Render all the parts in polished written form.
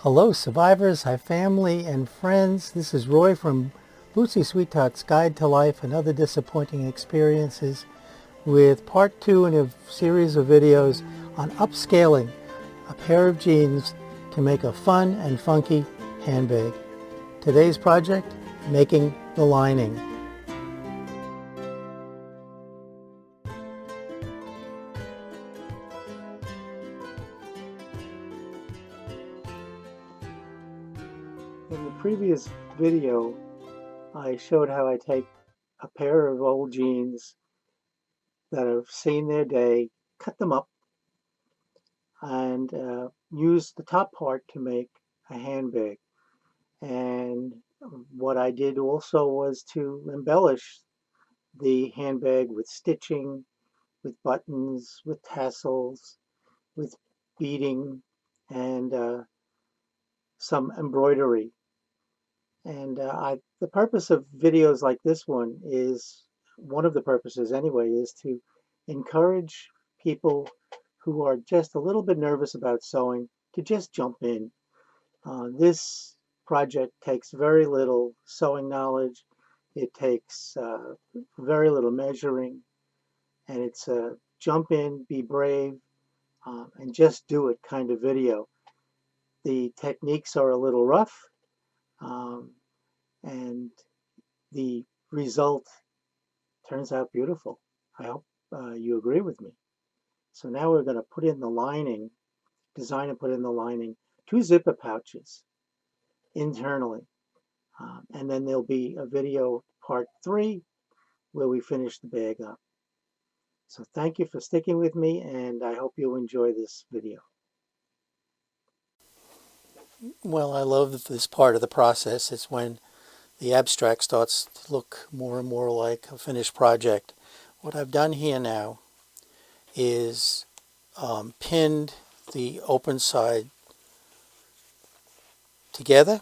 Hello survivors, hi family and friends. This is Roy from Bootsy Sweetheart's Guide to Life and Other Disappointing Experiences with part 2 in a series of videos on upscaling a pair of jeans to make a fun and funky handbag. Today's project, making the lining. In the previous video, I showed how I take a pair of old jeans that have seen their day, cut them up, and use the top part to make a handbag. And what I did also was to embellish the handbag with stitching, with buttons, with tassels, with beading, and some embroidery. And the purpose of videos like this one is, one of the purposes anyway, is to encourage people who are just a little bit nervous about sewing to just jump in. This project takes very little sewing knowledge. It takes very little measuring, and it's a jump in, be brave, and just do it kind of video. The techniques are a little rough, um, and the result turns out beautiful. I hope you agree with me. So now we're going to put in the lining, design and put in the lining, 2 zipper pouches internally. And then there'll be a video part 3 where we finish the bag up. So thank you for sticking with me, and I hope you enjoy this video. Well, I love this part of the process. It's when the abstract starts to look more and more like a finished project. What I've done here now is pinned the open side together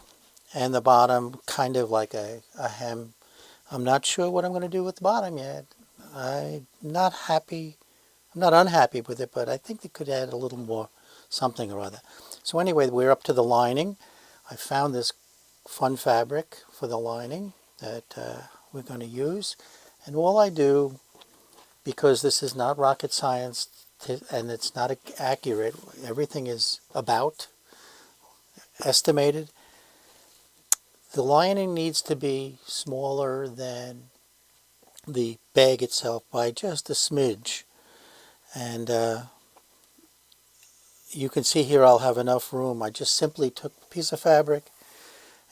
and the bottom kind of like a hem. I'm not sure what I'm going to do with the bottom yet. I'm not unhappy with it, but I think they could add a little more something or other. So anyway, we're up to the lining. I found this fun fabric for the lining that we're going to use. And all I do, because this is not rocket science and it's not accurate, everything is about estimated. The lining needs to be smaller than the bag itself by just a smidge. And you can see here I'll have enough room. I just simply took a piece of fabric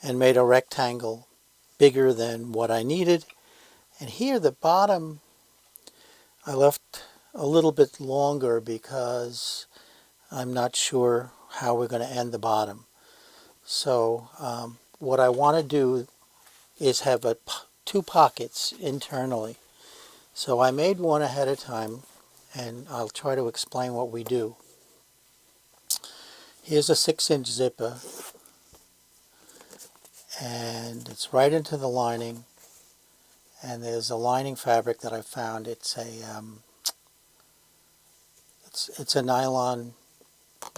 and made a rectangle bigger than what I needed. And here the bottom I left a little bit longer because I'm not sure how we're going to end the bottom. So what I want to do is have 2 pockets internally. So I made one ahead of time, and I'll try to explain what we do. Here's a 6-inch zipper, and it's right into the lining. And there's a lining fabric that I found. It's a nylon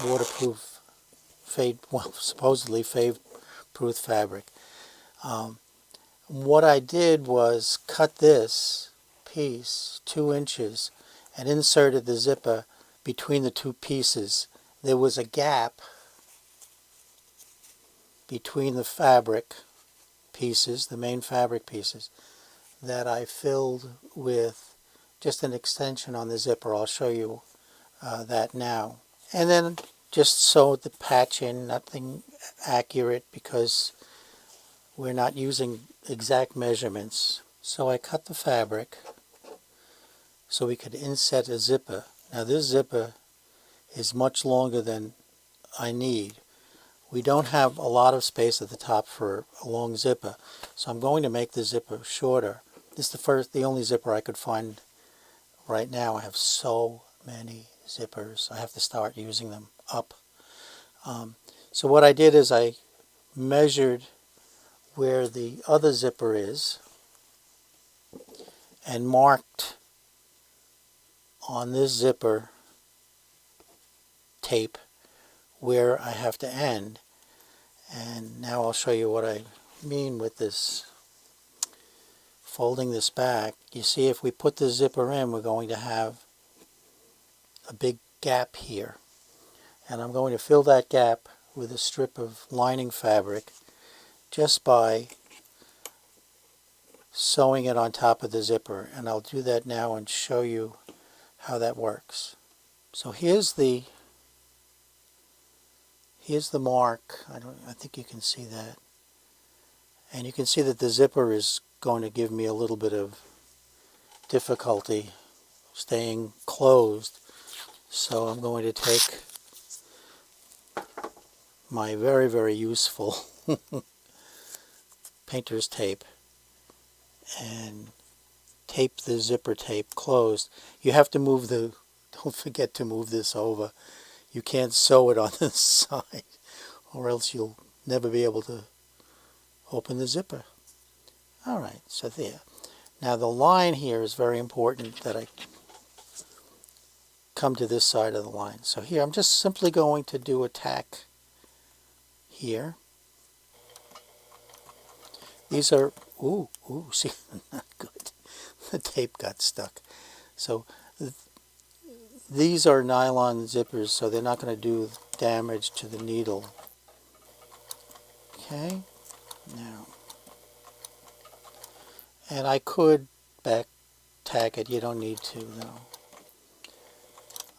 waterproof supposedly fade-proof fabric. What I did was cut this piece 2 inches and inserted the zipper between the 2 pieces. There was a gap between the fabric pieces, the main fabric pieces, that I filled with just an extension on the zipper. I'll show you that now. And then just sewed the patch in, nothing accurate because we're not using exact measurements. So I cut the fabric so we could inset a zipper. Now this zipper is much longer than I need. We don't have a lot of space at the top for a long zipper, so I'm going to make the zipper shorter. This is the only zipper I could find right now. I have so many zippers. I have to start using them up. So what I did is I measured where the other zipper is and marked on this zipper tape where I have to end. And now I'll show you what I mean with this, folding this back. You see, if we put the zipper in, we're going to have a big gap here. And I'm going to fill that gap with a strip of lining fabric just by sewing it on top of the zipper. And I'll do that now and show you how that works. So here's the mark. I think you can see that. And you can see that the zipper is going to give me a little bit of difficulty staying closed. So I'm going to take my very, very useful painter's tape and tape the zipper tape closed. You have to move don't forget to move this over. You can't sew it on this side, or else you'll never be able to open the zipper. Alright, so there. Now the line here is very important that I come to this side of the line. So here I'm just simply going to do a tack here. These are, see, not good. The tape got stuck. So these are nylon zippers, so they're not going to do damage to the needle. Okay, now, and I could back tack it. You don't need to, though.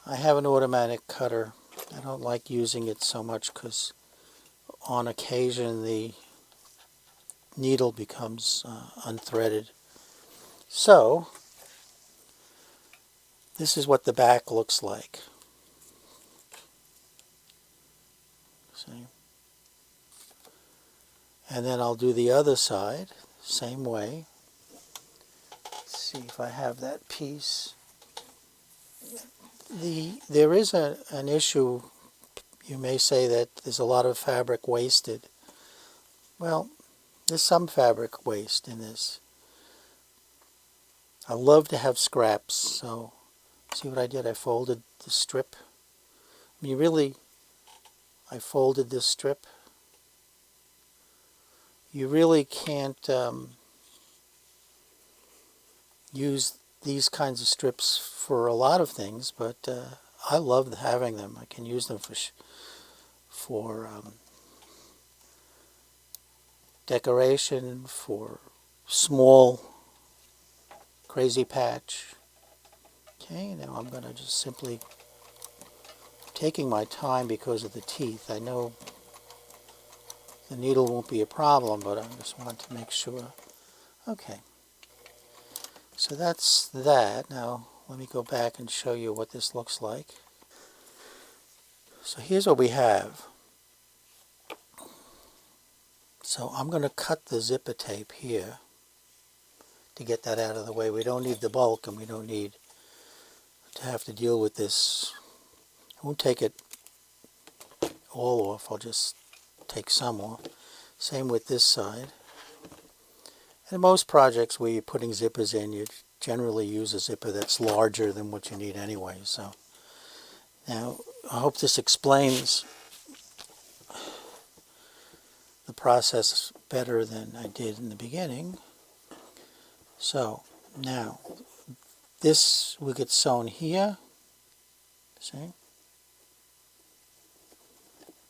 I have an automatic cutter. I don't like using it so much because on occasion the needle becomes unthreaded. So this is what the back looks like. See? And then I'll do the other side, same way. Let's see if I have that piece. There is an issue. You may say that there's a lot of fabric wasted. Well, there's some fabric waste in this. I love to have scraps, so see what I did? I folded the strip. I mean, really, I folded this strip. You really can't use these kinds of strips for a lot of things, but I love having them. I can use them for decoration, for small crazy patch. Okay, now I'm going to just simply, taking my time because of the teeth. I know the needle won't be a problem, but I just want to make sure. Okay, so that's that. Now let me go back and show you what this looks like. So here's what we have. So I'm going to cut the zipper tape here to get that out of the way. We don't need the bulk, and we don't need to have to deal with this. I won't take it all off. I'll just take some off. Same with this side. In most projects where you're putting zippers in, you generally use a zipper that's larger than what you need anyway. So now I hope this explains the process better than I did in the beginning. So now this will get sewn here. See?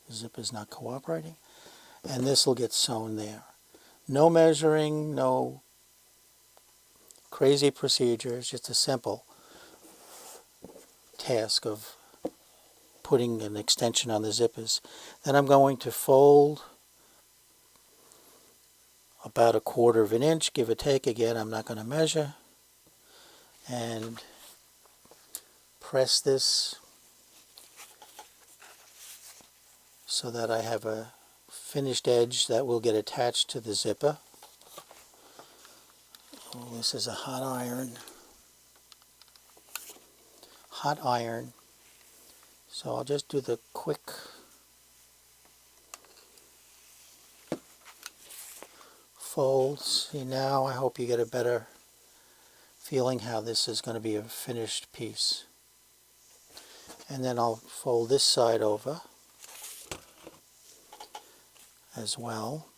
The zipper's not cooperating. And this will get sewn there. No measuring, no crazy procedures, just a simple task of putting an extension on the zippers. Then I'm going to fold about 1/4 of an inch, give or take. Again, I'm not going to measure. And press this so that I have a finished edge that will get attached to the zipper. Oh, this is a hot iron. Hot iron. So I'll just do the quick folds. See, now I hope you get a better feeling how this is going to be a finished piece. And then I'll fold this side over. as well.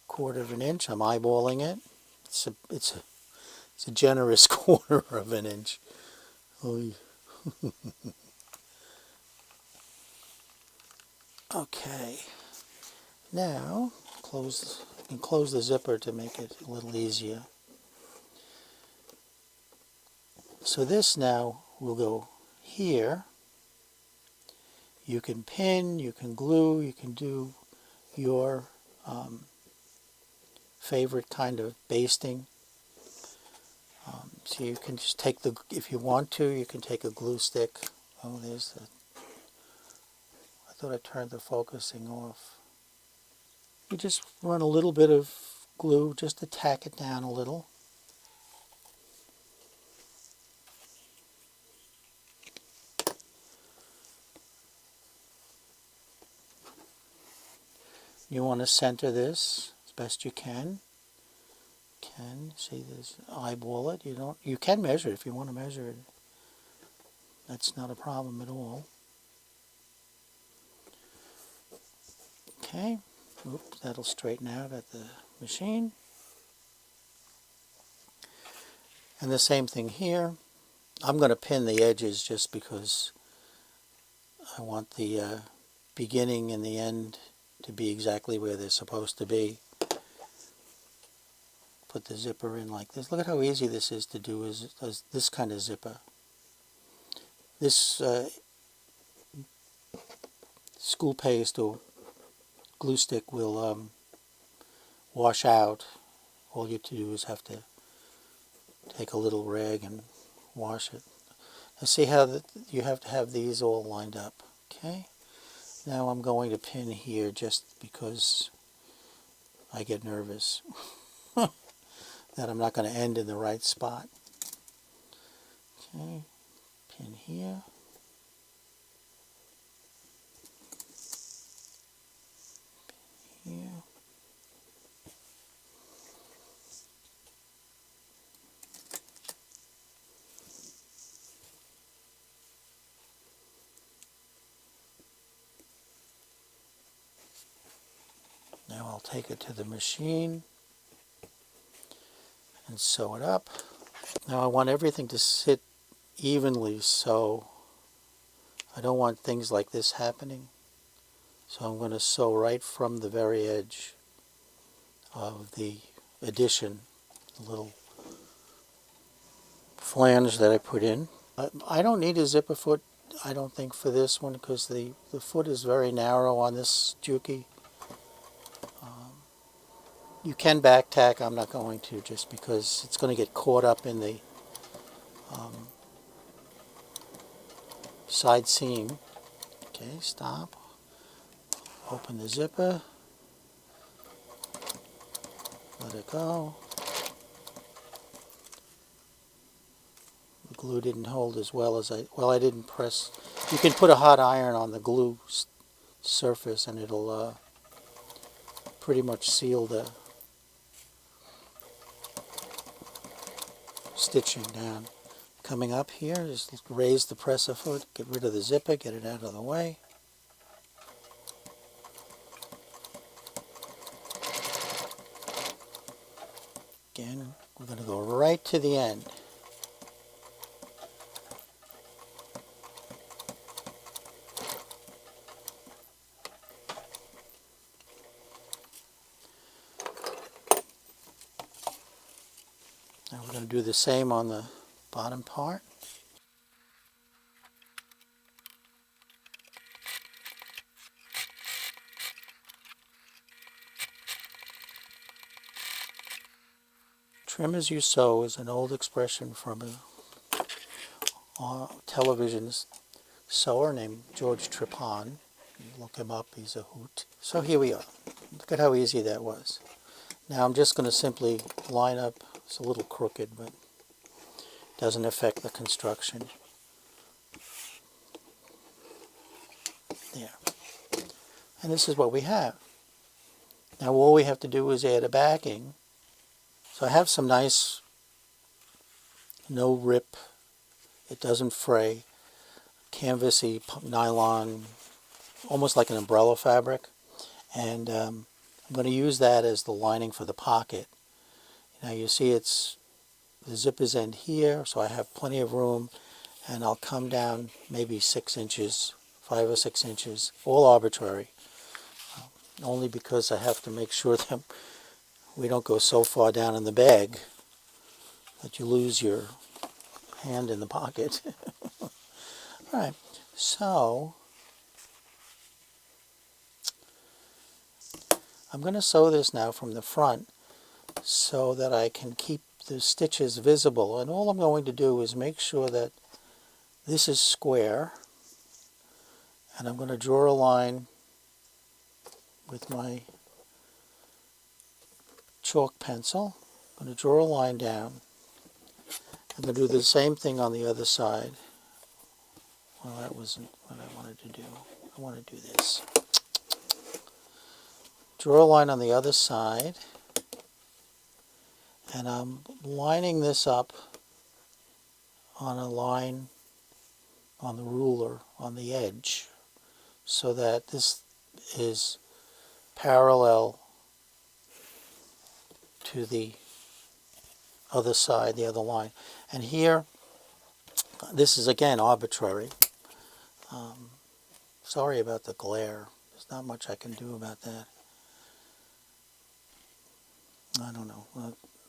1/4 of an inch. I'm eyeballing it. It's a generous 1/4 of an inch. Oy. Okay. Now close the zipper to make it a little easier. So this now will go here. You can pin, you can glue, you can do your favorite kind of basting. So you can just take if you want to, you can take a glue stick. Oh, I thought I turned the focusing off. You just run a little bit of glue just to tack it down a little. You want to center this as best you can. See this, eyeball it. You can measure it if you want to measure it. That's not a problem at all. Okay. Oops, that'll straighten out at the machine. And the same thing here. I'm going to pin the edges just because I want the beginning and the end to be exactly where they're supposed to be. Put the zipper in like this. Look at how easy this is to do as this kind of zipper. This school paste or glue stick will wash out. All you have to do is have to take a little rag and wash it. And see how you have to have these all lined up. Okay. Now I'm going to pin here just because I get nervous that I'm not going to end in the right spot. Okay. Pin here. Pin here. Now I'll take it to the machine and sew it up. Now I want everything to sit evenly, so I don't want things like this happening. So I'm going to sew right from the very edge of the addition, the little flange that I put in. I don't need a zipper foot, I don't think, for this one because the foot is very narrow on this Juki. You can back tack. I'm not going to just because it's going to get caught up in the side seam. Okay, stop. Open the zipper. Let it go. The glue didn't hold as well as I didn't press. You can put a hot iron on the glue surface and it'll pretty much seal the stitching down. Coming up here, just raise the presser foot, get rid of the zipper, get it out of the way. Again, we're going to go right to the end. Now we're going to do the same on the bottom part. Trim as you sew is an old expression from a television sewer named George Tripon. You look him up, he's a hoot. So here we are. Look at how easy that was. Now I'm just going to simply line up. It's a little crooked, but doesn't affect the construction. There. And this is what we have. Now all we have to do is add a backing. So I have some nice no rip, it doesn't fray, canvasy nylon almost like an umbrella fabric, and I'm going to use that as the lining for the pocket. Now you see the zipper's end here, so I have plenty of room, and I'll come down maybe 6 inches, 5 or 6 inches, all arbitrary, only because I have to make sure that we don't go so far down in the bag that you lose your hand in the pocket. All right, so I'm going to sew this now from the front so that I can keep the stitches visible, and all I'm going to do is make sure that this is square, and I'm going to draw a line with my chalk pencil. I'm going to draw a line down. I'm going to do the same thing on the other side. Well, that wasn't what I wanted to do. I want to do this. Draw a line on the other side, and I'm lining this up on a line on the ruler on the edge so that this is parallel to the other side, the other line. And here, this is again arbitrary. Sorry about the glare. There's not much I can do about that. I don't know.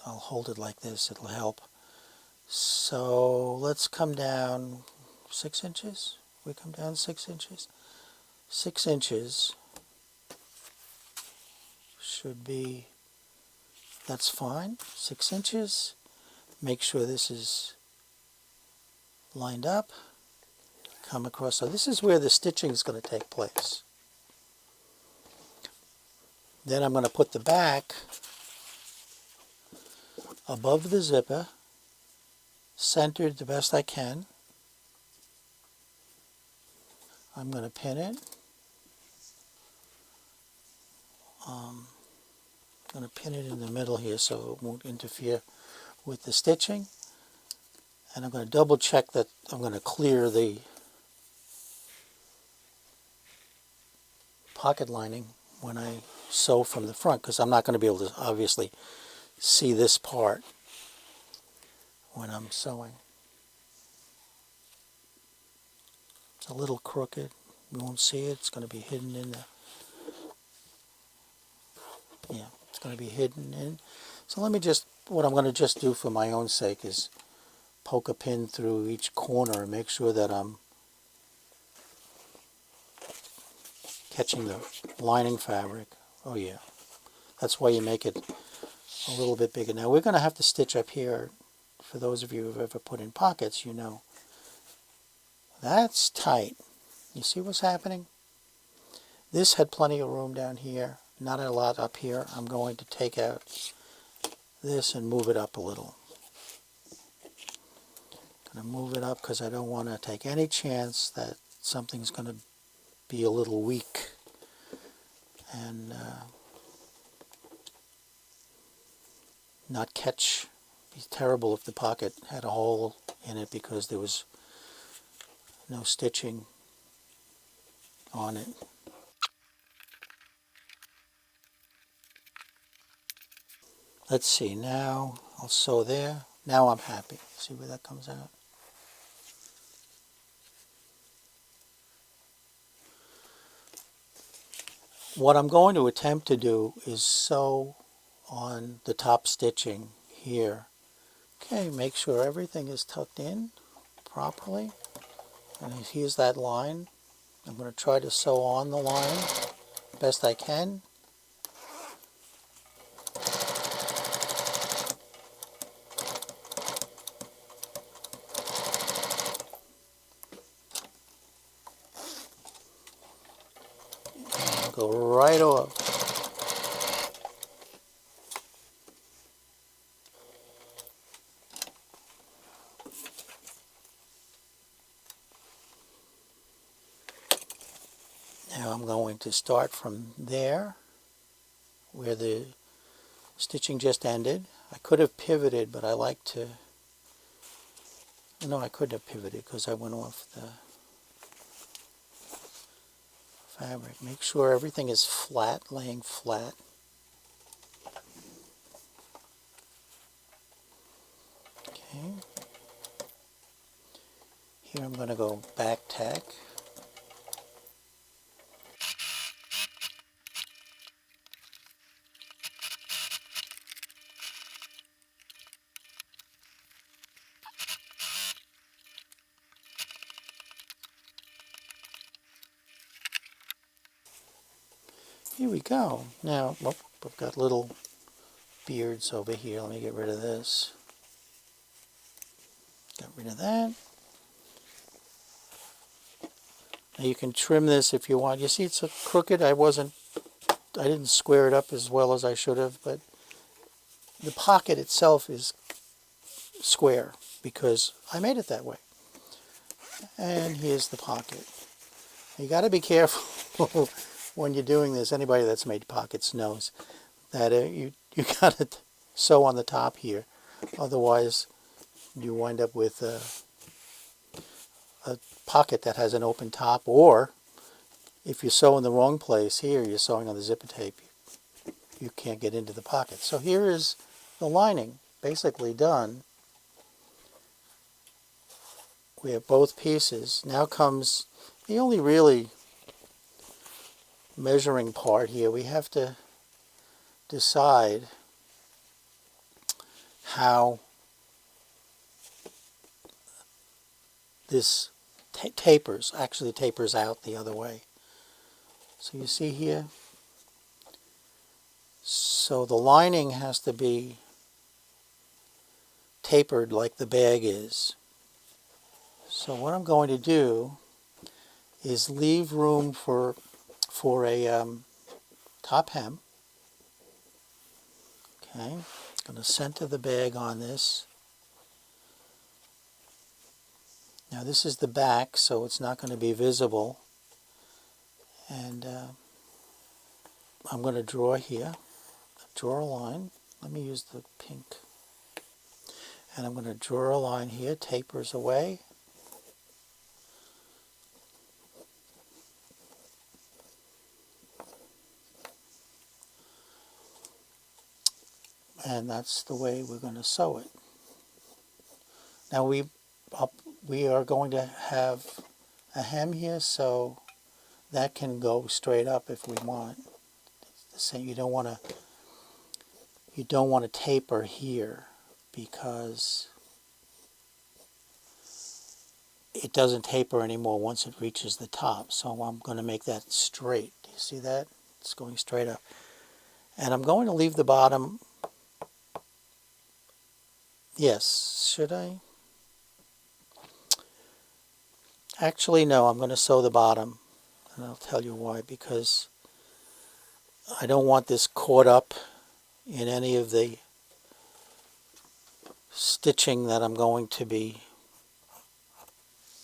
I'll hold it like this. It'll help. So let's come down 6 inches. We come down 6 inches. 6 inches should be, that's fine. 6 inches. Make sure this is lined up. Come across. So this is where the stitching is going to take place. Then I'm going to put the back above the zipper, centered the best I can. I'm going to pin it. I'm going to pin it in the middle here so it won't interfere with the stitching. And I'm going to double check that I'm going to clear the pocket lining when I sew from the front, because I'm not going to be able to obviously see this part when I'm sewing. It's a little crooked. You won't see it. It's going to be hidden in the... Yeah, it's going to be hidden in. So let me just... What I'm going to just do for my own sake is poke a pin through each corner and make sure that I'm catching the lining fabric. Oh yeah. That's why you make it a little bit bigger. Now we're going to have to stitch up here. For those of you who've ever put in pockets, you know. That's tight. You see what's happening? This had plenty of room down here. Not a lot up here. I'm going to take out this and move it up a little. I'm going to move it up because I don't want to take any chance that something's going to be a little weak. And not catch. It'd be terrible if the pocket had a hole in it because there was no stitching on it. Let's see, now I'll sew there. Now I'm happy. See where that comes out? What I'm going to attempt to do is sew on the top stitching here. Okay, make sure everything is tucked in properly. And here's that line. I'm going to try to sew on the line best I can. Go right off. Now I'm going to start from there where the stitching just ended. I could have pivoted, but I like to... No, I couldn't have pivoted because I went off the fabric. Make sure everything is flat, laying flat. Okay. Here I'm going to go back tack. Here we go. Now, oh, I've got little beards over here. Let me get rid of this. Got rid of that. Now you can trim this if you want. You see it's a crooked. I didn't square it up as well as I should have, but the pocket itself is square because I made it that way. And here's the pocket. You got to be careful when you're doing this. Anybody that's made pockets knows that you got to sew on the top here. Otherwise, you wind up with a pocket that has an open top, or if you sew in the wrong place here, you're sewing on the zipper tape, you can't get into the pocket. So here is the lining basically done. We have both pieces. Now comes the only really measuring part here. We have to decide how this actually tapers out the other way. So you see here, so the lining has to be tapered like the bag is. So what I'm going to do is leave room for a top hem. Okay, I'm going to center the bag on this. Now this is the back, so it's not going to be visible. And I'm going to draw here, draw a line. Let me use the pink. And I'm going to draw a line here, tapers away. And that's the way we're going to sew it. Now we are going to have a hem here, so that can go straight up if we want. The same, you don't want to taper here because it doesn't taper anymore once it reaches the top. So I'm going to make that straight. Do you see that? It's going straight up. And I'm going to leave the bottom. Yes, should I? Actually, no, I'm going to sew the bottom. And I'll tell you why. Because I don't want this caught up in any of the stitching that I'm going to be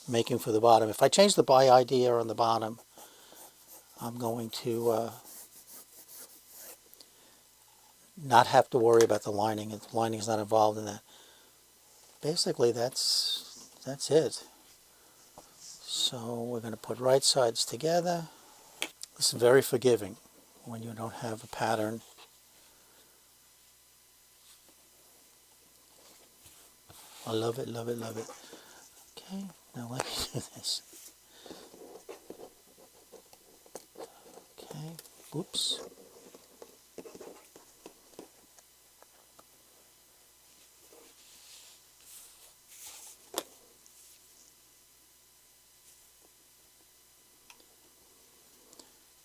making for the bottom. If I change the by idea on the bottom, I'm going to not have to worry about the lining. The lining is not involved in that. Basically, that's it. So we're going to put right sides together. This is very forgiving when you don't have a pattern. I love it, love it, love it. Okay, now let me do this. Okay, whoops.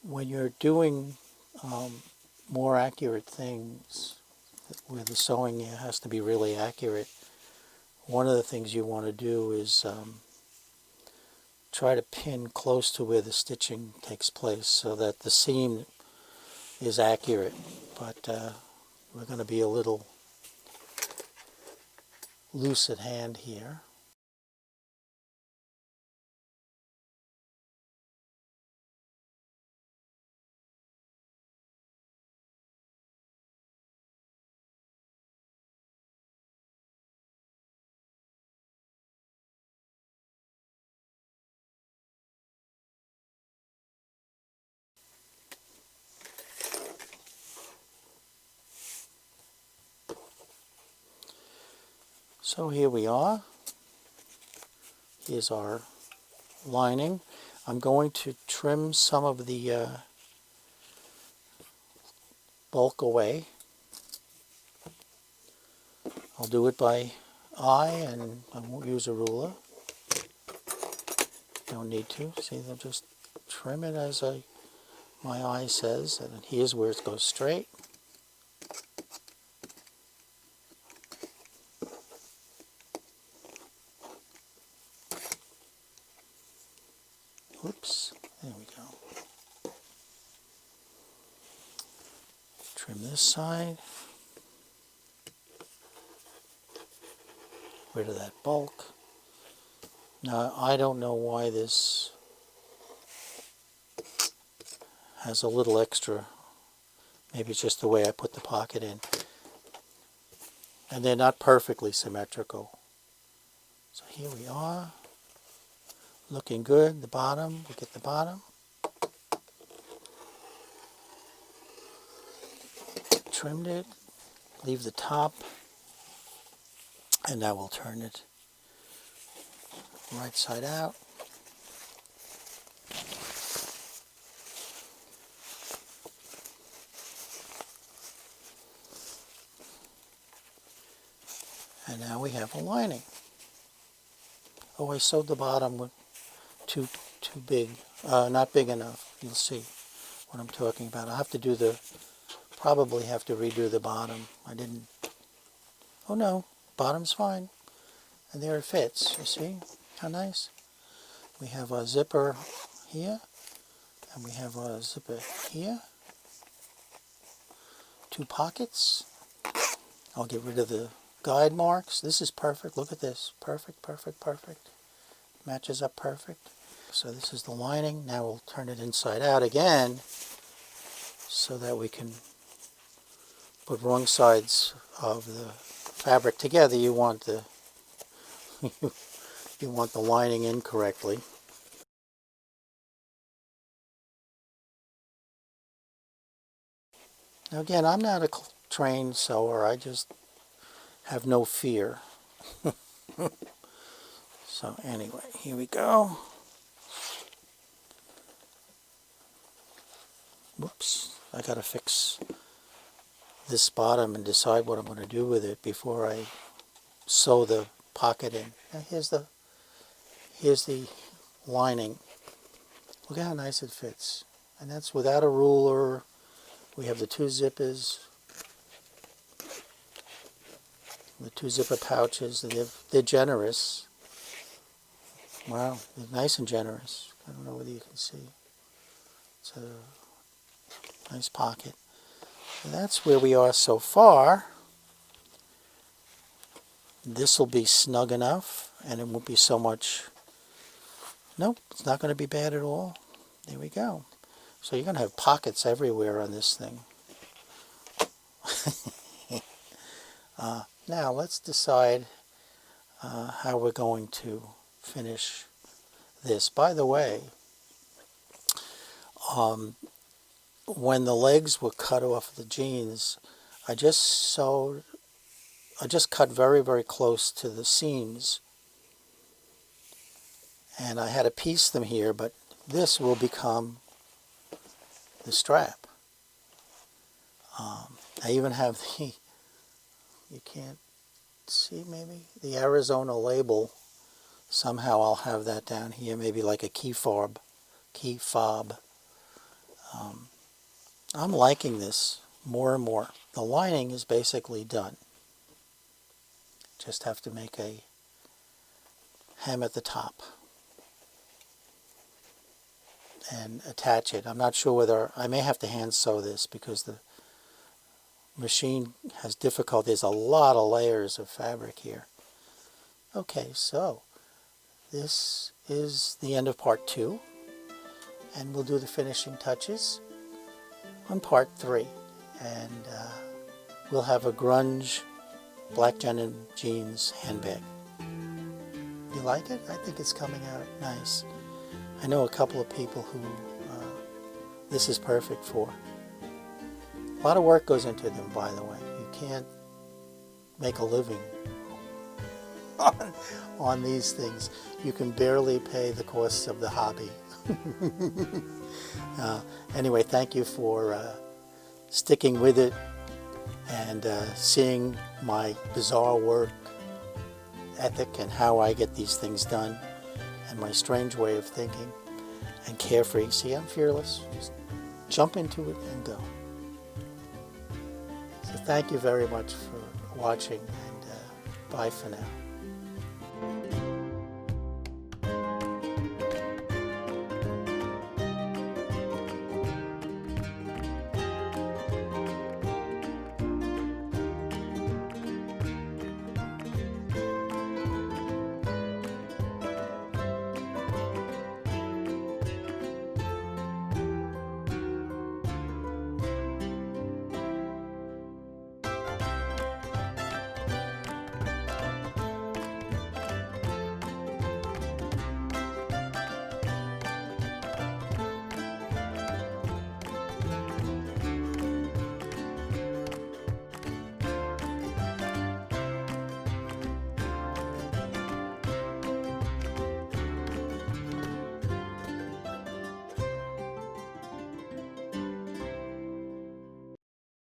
When you're doing more accurate things, where the sewing has to be really accurate, one of the things you want to do is try to pin close to where the stitching takes place so that the seam is accurate. But we're going to be a little loose at hand here. So here we are. Here's our lining. I'm going to trim some of the bulk away. I'll do it by eye, and I won't use a ruler. Don't need to. See, I'll just trim it as my eye says, and here's where it goes straight. Oops, there we go. Trim this side. Rid of that bulk. Now, I don't know why this has a little extra. Maybe it's just the way I put the pocket in. And they're not perfectly symmetrical. So here we are. Looking good. The bottom. Look at the bottom. Trimmed it. Leave the top. And now we'll turn it right side out. And now we have a lining. Oh, I sewed the bottom with too big, not big enough. You'll see what I'm talking about. I'll have to do probably have to redo the bottom. I didn't, oh no, bottom's fine. And there it fits, you see how nice? We have a zipper here, and we have a zipper here. 2 pockets. I'll get rid of the guide marks. This is perfect. Look at this. Perfect, perfect, perfect. Matches up perfect. So this is the lining. Now we'll turn it inside out again so that we can put wrong sides of the fabric together. You want the you want the lining in correctly. Now again, I'm not a trained sewer. I just have no fear. So anyway, here we go. Whoops, I gotta fix this bottom and decide what I'm going to do with it before I sew the pocket in. Now here's the lining. Look at how nice it fits. And that's without a ruler. We have the 2 zippers. The 2 zipper pouches. They're generous. Wow, they're nice and generous. I don't know whether you can see. It's a nice pocket. And that's where we are so far. This will be snug enough, and it won't be so much. Nope, it's not going to be bad at all. There we go. So you're going to have pockets everywhere on this thing. Now let's decide how we're going to finish this. By the way, when the legs were cut off the jeans, I just cut very, very close to the seams. And I had to piece them here, but this will become the strap. I even have you can't see maybe, the Arizona label. Somehow I'll have that down here, maybe like a key fob. I'm liking this more and more. The lining is basically done. Just have to make a hem at the top and attach it. I'm not sure whether I may have to hand sew this because the machine has difficulty. There's a lot of layers of fabric here. Okay, so this is the end of part 2, and we'll do the finishing touches on part 3, and we'll have a grunge Black Jeans handbag. You like it? I think it's coming out nice. I know a couple of people who this is perfect for. A lot of work goes into them, by the way. You can't make a living on these things. You can barely pay the costs of the hobby. Anyway, thank you for sticking with it and seeing my bizarre work ethic and how I get these things done and my strange way of thinking and carefree. See, I'm fearless. Just jump into it and go. So thank you very much for watching, and bye for now.